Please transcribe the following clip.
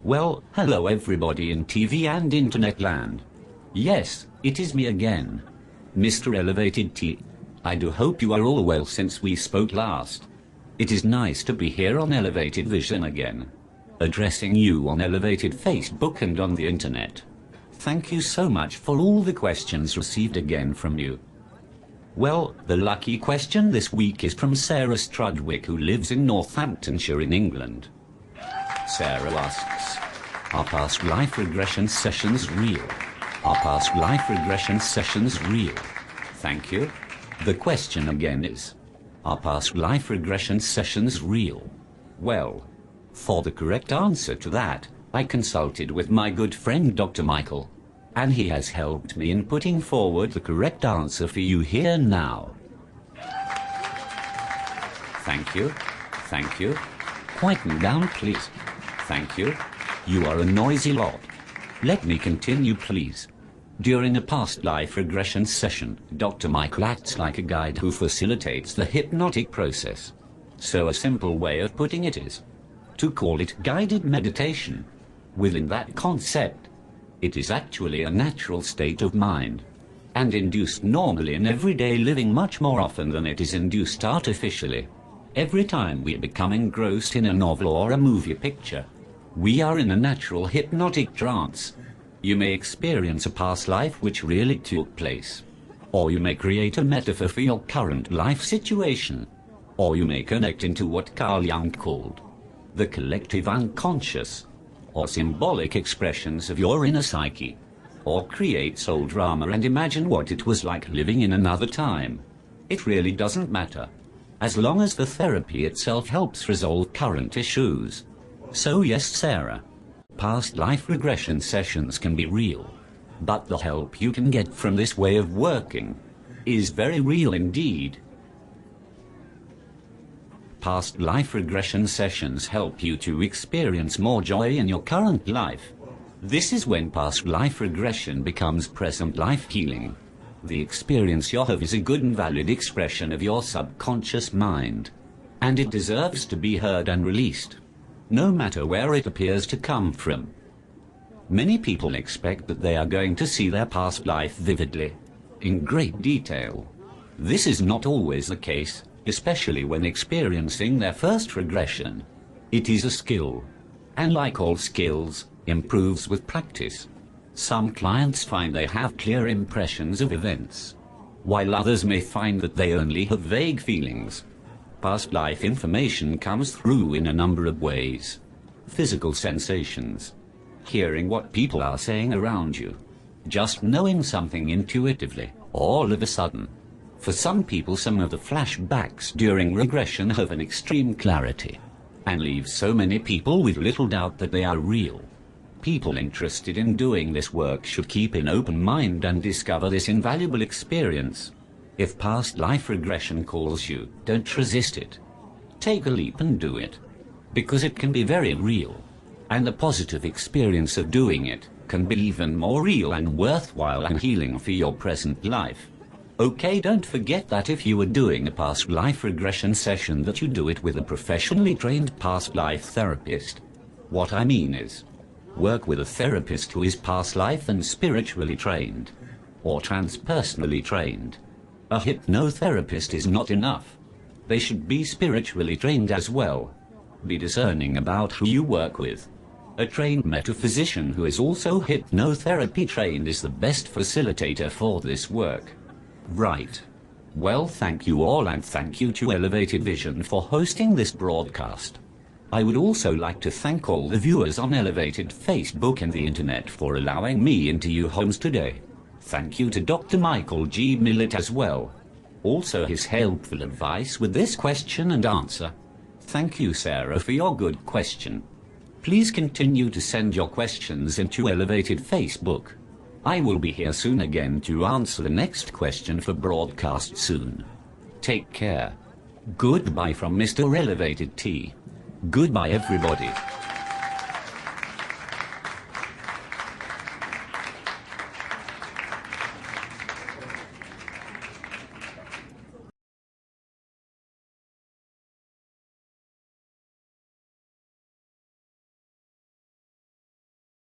Well, hello everybody in TV and internet land. Yes, it is me again, Mr. Elevated T. I do hope you are all well since we spoke last. It is nice to be here on Elevated Vision again, addressing you on Elevated Facebook and on the internet. Thank you so much for all the questions received again from you. Well, the lucky question this week is from Sarah Strudwick, who lives in Northamptonshire in England. Sarah asks, are past life regression sessions real? Are past life regression sessions real? Thank you. The question again is, are past life regression sessions real? Well, for the correct answer to that, I consulted with my good friend Dr. Michael, and he has helped me in putting forward the correct answer for you here now. Thank you. Thank you. Quieten down, please. Thank you. You are a noisy lot. Let me continue, please. During a past life regression session, Dr. Michael acts like a guide who facilitates the hypnotic process. So a simple way of putting it is to call it guided meditation. Within that concept, it is actually a natural state of mind, and induced normally in everyday living much more often than it is induced artificially. Every time we become engrossed in a novel or a movie picture, we are in a natural hypnotic trance. You may experience a past life which really took place, or you may create a metaphor for your current life situation, or you may connect into what Carl Jung called the collective unconscious, or symbolic expressions of your inner psyche, or create soul drama and imagine what it was like living in another time. It really doesn't matter, as long as the therapy itself helps resolve current issues. So yes, Sarah, past life regression sessions can be real, but the help you can get from this way of working is very real indeed. Past life regression sessions help you to experience more joy in your current life. This is when past life regression becomes present life healing. The experience you have is a good and valid expression of your subconscious mind, and it deserves to be heard and released, no matter where it appears to come from. Many people expect that they are going to see their past life vividly, in great detail. This is not always the case, especially when experiencing their first regression. It is a skill, and like all skills, improves with practice. Some clients find they have clear impressions of events, while others may find that they only have vague feelings. Past life information comes through in a number of ways. Physical sensations, hearing what people are saying around you, just knowing something intuitively, all of a sudden. For some people, some of the flashbacks during regression have an extreme clarity, and leave so many people with little doubt that they are real. People interested in doing this work should keep an open mind and discover this invaluable experience. If past life regression calls you, don't resist it. Take a leap and do it, because it can be very real, and the positive experience of doing it can be even more real and worthwhile and healing for your present life. Okay, don't forget that if you are doing a past life regression session, that you do it with a professionally trained past life therapist. What I mean is, work with a therapist who is past life and spiritually trained, or transpersonally trained. A hypnotherapist is not enough. They should be spiritually trained as well. Be discerning about who you work with. A trained metaphysician who is also hypnotherapy trained is the best facilitator for this work. Right. Well, thank you all, and thank you to Elevated Vision for hosting this broadcast. I would also like to thank all the viewers on Elevated Facebook and the internet for allowing me into your homes today. Thank you to Dr. Michael G. Millett as well. Also his helpful advice with this question and answer. Thank you, Sarah, for your good question. Please continue to send your questions into Elevated Facebook. I will be here soon again to answer the next question for broadcast soon. Take care. Goodbye from Mr. Elevated T. Goodbye, everybody.